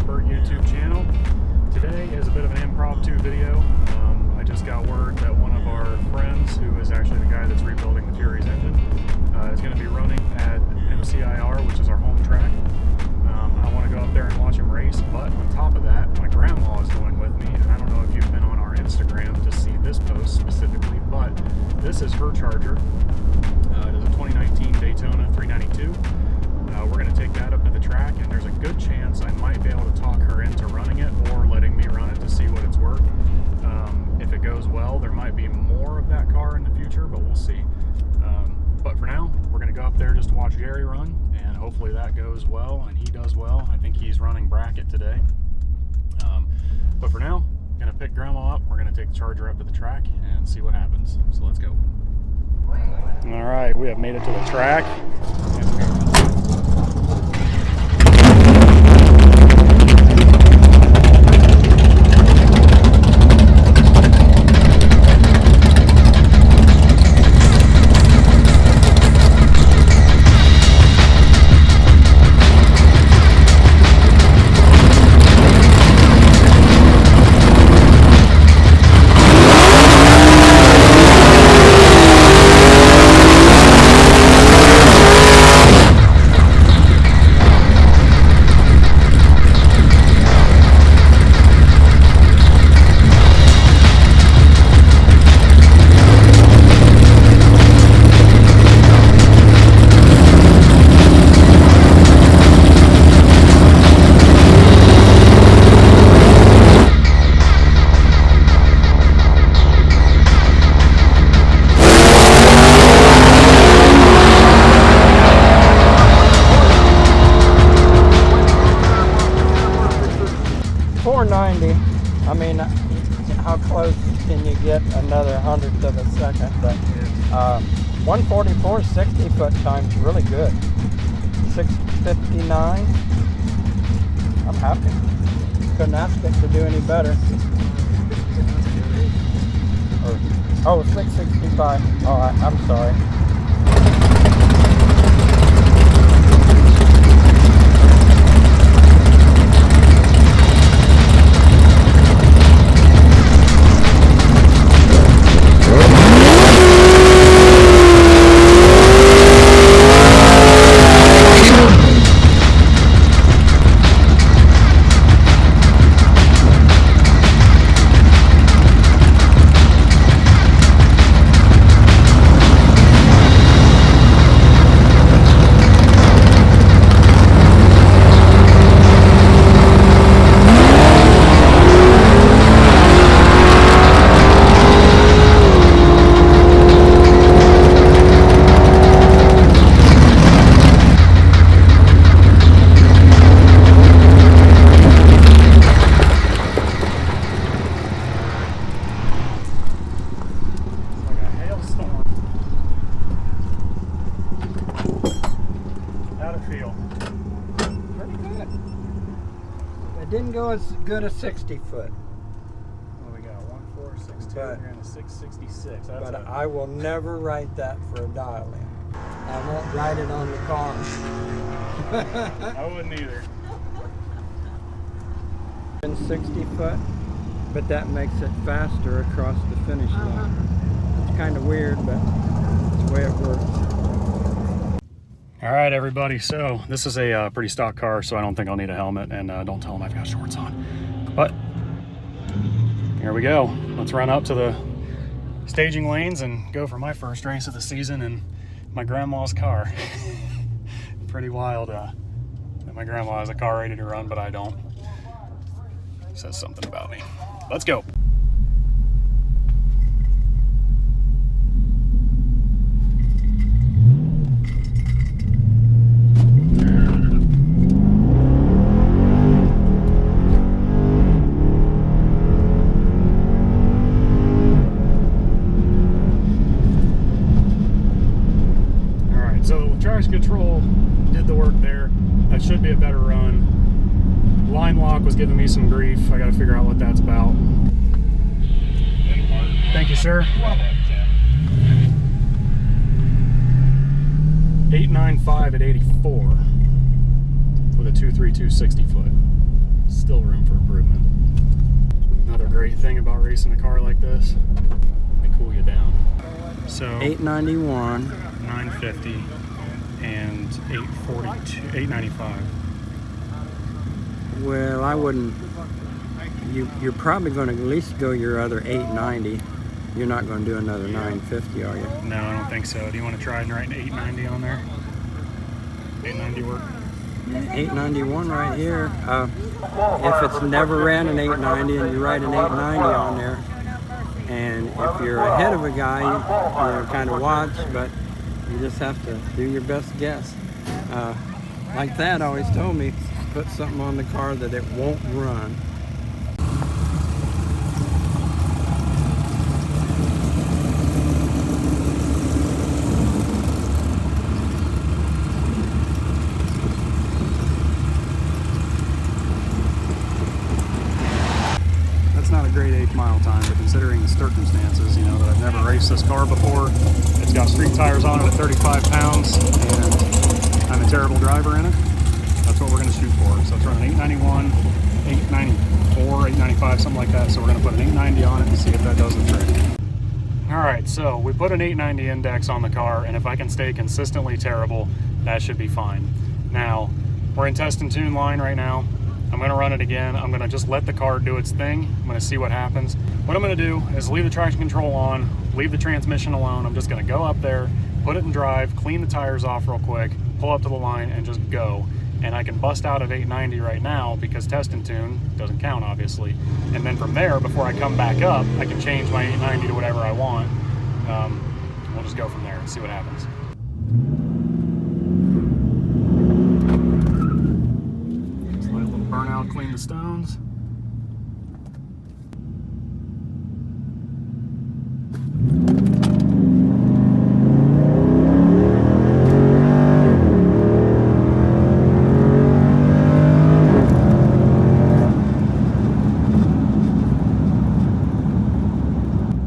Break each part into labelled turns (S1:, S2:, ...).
S1: YouTube channel. Today is a bit of an impromptu video. I just got word that one of our friends, who is actually the guy that's rebuilding the Fury's engine, is going to be running at MCIR, which is our home track. I want to go up there and watch him race, but on top of that, my grandma is going with me, and I don't know if you've been on our Instagram to see this post specifically, but this is her Charger. It is a 2019 Daytona 392. We're going to take that up to the track, and there's a good chance I might be able to talk her into running it or letting me run it to see what it's worth. If it goes well, there might be more of that car in the future, but we'll see. But for now, we're going to go up there just to watch Jerry run, and hopefully that goes well and he does well. I think he's running bracket today. But for now, I'm going to pick Grandma up. We're going to take the Charger up to the track and see what happens. So let's go. All right, we have made it to the track.
S2: I mean, how close can you get another hundredth of a second? But 144 60-foot time's really good. 6:59. I'm happy. Couldn't ask it to do any better. Oh, 6:65. Oh, I'm sorry. Didn't go as good as 60 foot.
S1: Well, we got 1462 and a 666.
S2: But I will never write that for a dial-in. I won't write it on the car.
S1: I wouldn't either.
S2: 60 foot, but that makes it faster across the finish line. It's kind of weird, but it's the way it works.
S1: All right, everybody, so this is a pretty stock car, so I don't think I'll need a helmet, and don't tell them I've got shorts on. But here we go. Let's run up to the staging lanes and go for my first race of the season in my grandma's car. Pretty wild that my grandma has a car ready to run, but I don't. Says something about me. Let's go. Traction control did the work there. That should be a better run. Line lock was giving me some grief. I got to figure out what that's about. Thank you, sir. 895 at 84 with a 232 60 foot. Still room for improvement. Another great thing about racing a car like this, they cool you down. So
S2: 891,
S1: 950, and 842, 895.
S2: well, I wouldn't, you're probably going to at least go your other 890. You're not going to do another 950, are you?
S1: No, I don't think so. Do you want to try and write an 890 on there? 890 work?
S2: 891 right here. If it's never ran an 890 and you write an 890 on there, and if you're ahead of a guy, you kind of watch, but you just have to do your best guess. Like that always told me, put something on the car that it won't run.
S1: Not a great 8 mile time, but considering the circumstances, you know, that I've never raced this car before, it's got street tires on it at 35 pounds, and I'm a terrible driver in it. That's what we're going to shoot for. So it's running 891, 894, 895, something like that. So we're going to put an 890 on it and see if that does the trick. All right, so we put an 890 index on the car, and if I can stay consistently terrible, that should be fine. Now, we're in test and tune line right now. I'm going to run it again. I'm going to just let the car do its thing. I'm going to see what happens. What I'm going to do is leave the traction control on, leave the transmission alone. I'm just going to go up there, put it in drive, clean the tires off real quick, pull up to the line, and just go. And I can bust out at 890 right now because test and tune doesn't count, obviously. And then from there, before I come back up, I can change my 890 to whatever I want. We'll just go from there and see what happens. Burnout, clean the stones.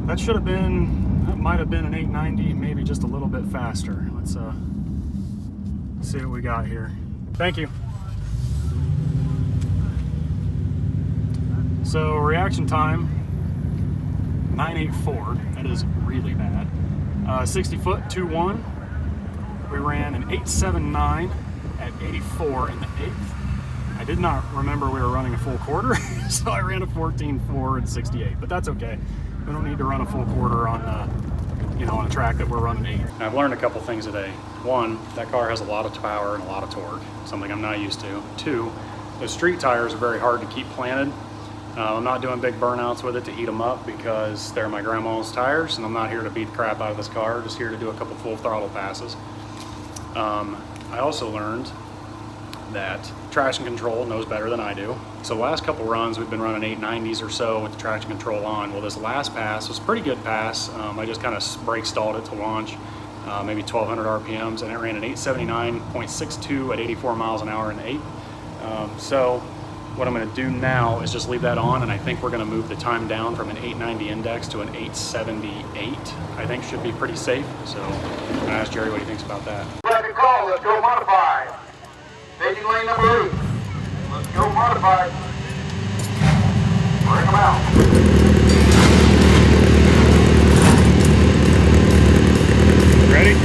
S1: That should have been, that might have been an 890, maybe just a little bit faster. Let's see what we got here. Thank you. So reaction time, 984, that is really bad. 60 foot, 2.1. We ran an 879 at 84 in the 8th. I did not remember we were running a full quarter, so I ran a 14.4 and 68, but that's okay. We don't need to run a full quarter on, on a track that we're running 8. Now, I've learned a couple things today. One, that car has a lot of power and a lot of torque, something I'm not used to. Two, the street tires are very hard to keep planted. I'm not doing big burnouts with it to heat them up because they're my grandma's tires, and I'm not here to beat the crap out of this car, just here to do a couple full throttle passes. I also learned that traction control knows better than I do. So the last couple runs, we've been running 890s or so with the traction control on. Well, this last pass was a pretty good pass. I just kind of brake stalled it to launch, maybe 1200 RPMs, and it ran an 879.62 at 84 miles an hour in the 8th. So what I'm going to do now is just leave that on, and I think we're going to move the time down from an 890 index to an 878. I think should be pretty safe. So I'm going to ask Jerry what he thinks about that.
S3: Second call, let's go modified. Staging lane number 8. Let's go modified. Bring them out.
S1: Ready?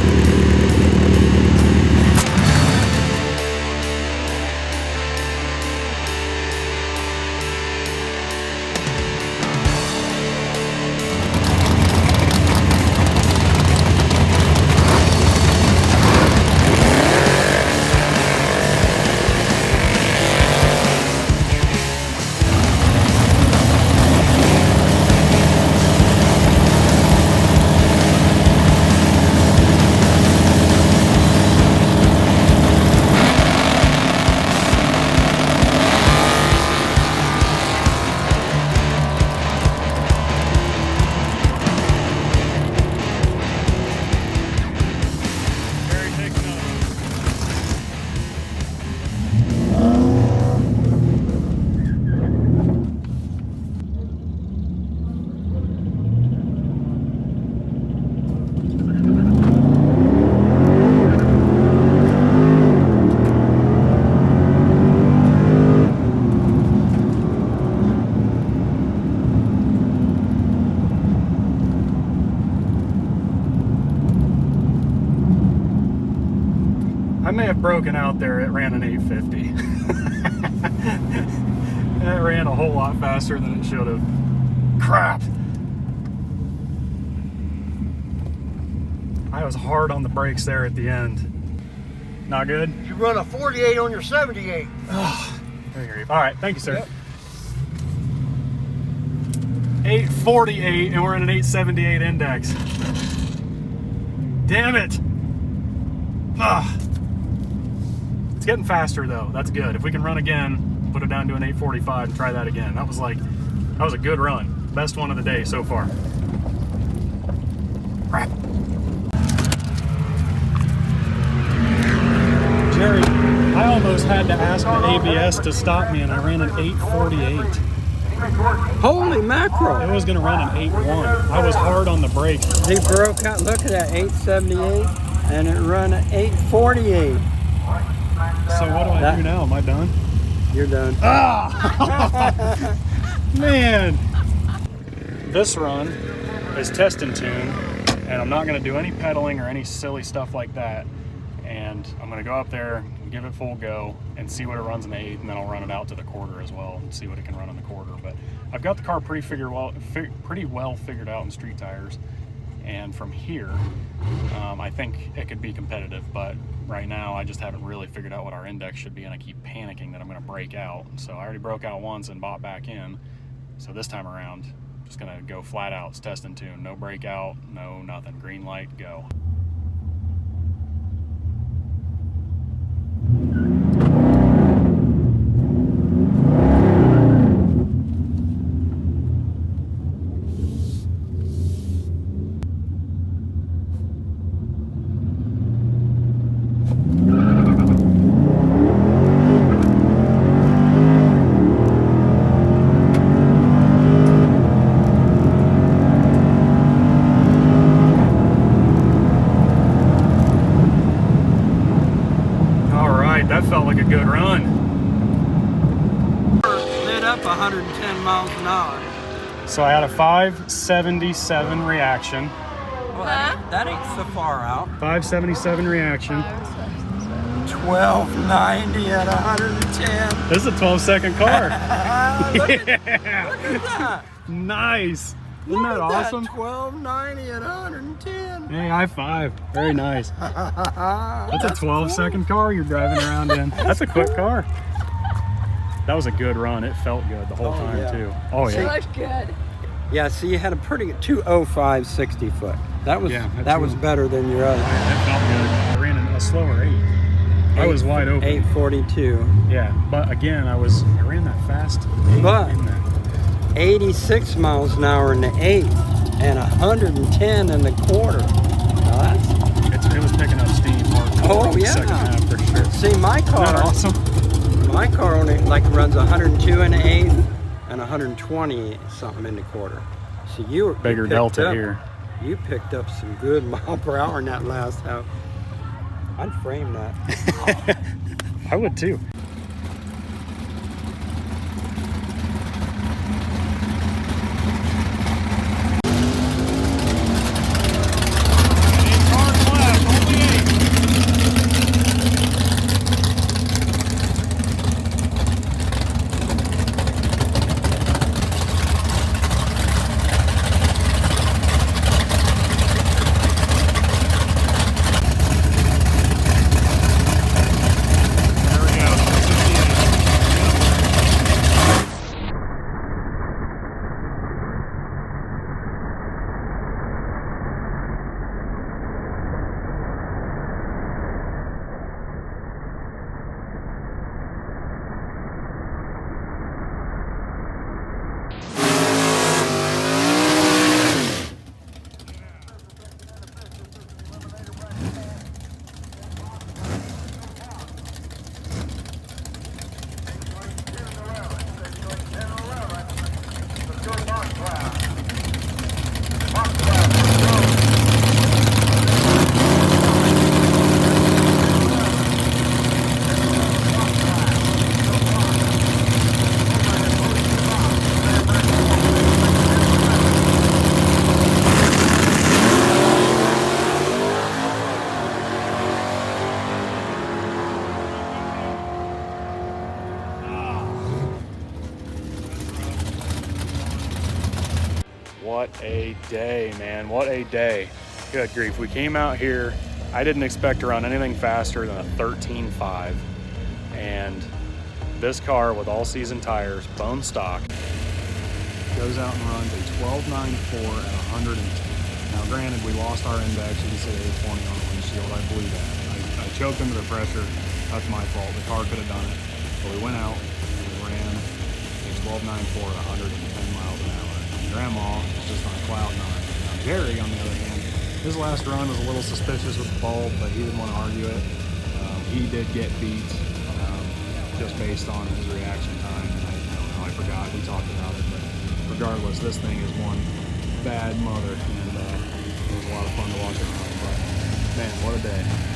S1: have broken out there, it ran an 850. That ran a whole lot faster than it should have. Crap. I was hard on the brakes there at the end. Not good?
S4: You run a 48 on your 78.
S1: Oh, all right, thank you, sir.
S4: Yep.
S1: 848, and we're in an 878 index. Damn it. Ah. It's getting faster though. That's good. If we can run again, put it down to an 845 and try that again. That was a good run. Best one of the day so far. Crap. Jerry, I almost had to ask the ABS to stop me, and I ran an 848.
S2: Holy mackerel!
S1: It was going to run an 8.1. I was hard on the brakes.
S2: He broke out. Look at that, 878, and it run at 848.
S1: So what do I do now? Am I done?
S2: You're done.
S1: Ah! Man! This run is test and tune, and I'm not going to do any pedaling or any silly stuff like that. And I'm going to go up there, give it full go, and see what it runs in the 8th, and then I'll run it out to the quarter as well and see what it can run in the quarter. But I've got the car pretty well figured out in street tires, and from here, I think it could be competitive. But right now, I just haven't really figured out what our index should be, and I keep panicking that I'm going to break out. So I already broke out once and bought back in. So this time around, just going to go flat out, it's test and tune, no breakout, no nothing, green light, go. That felt like a good run.
S2: Lit up 110 miles an hour.
S1: So I had a 577 reaction.
S2: Well, that ain't so far out.
S1: 577 reaction.
S2: 1290 at 110.
S1: This is a 12-second car.
S2: Look at that.
S1: Nice. Isn't that awesome?
S2: 1290 at 110.
S1: Hey, high five. Very nice. That's a 12-second car you're driving around in. That's a quick car. That was a good run. It felt good the whole time,
S2: yeah.
S1: too. Oh,
S5: It
S1: yeah.
S5: looked good.
S2: Yeah, see, you had a pretty good 205 60 foot. That was
S1: Yeah,
S2: that was better than your other.
S1: It felt good. I ran a slower 8. I was wide open.
S2: 842.
S1: Yeah, but again, I ran that fast.
S2: But-
S1: in that.
S2: 86 miles an hour in the 8th and 110 in the quarter. Now that's,
S1: It was picking up steam hardcore in the second half for sure.
S2: see, my
S1: Isn't
S2: car,
S1: that awesome?
S2: my car only runs 102 in the 8th and 120 something in the quarter. So you were
S1: Bigger delta here.
S2: You picked up some good mile per hour in that last half. I'd frame that.
S1: I would too. There we go. What a day, man. What a day. Good grief. We came out here. I didn't expect to run anything faster than a 13.5. And this car with all season tires, bone stock, goes out and runs a 12.94 at 110. Now granted, we lost our index. You can see 820 on the windshield. I believe that. I choked into the pressure. That's my fault. The car could have done it. But we went out and we ran a 12.94 at 110 miles an hour. And Grandma was just on cloud nine. Now Jerry, on the other hand, his last run was a little suspicious with the bulb, but he didn't want to argue it. He did get beat just based on his reaction time. And I don't know, I forgot. We talked about it. But regardless, this thing is one bad mother. And it was a lot of fun to watch it run. But man, what a day.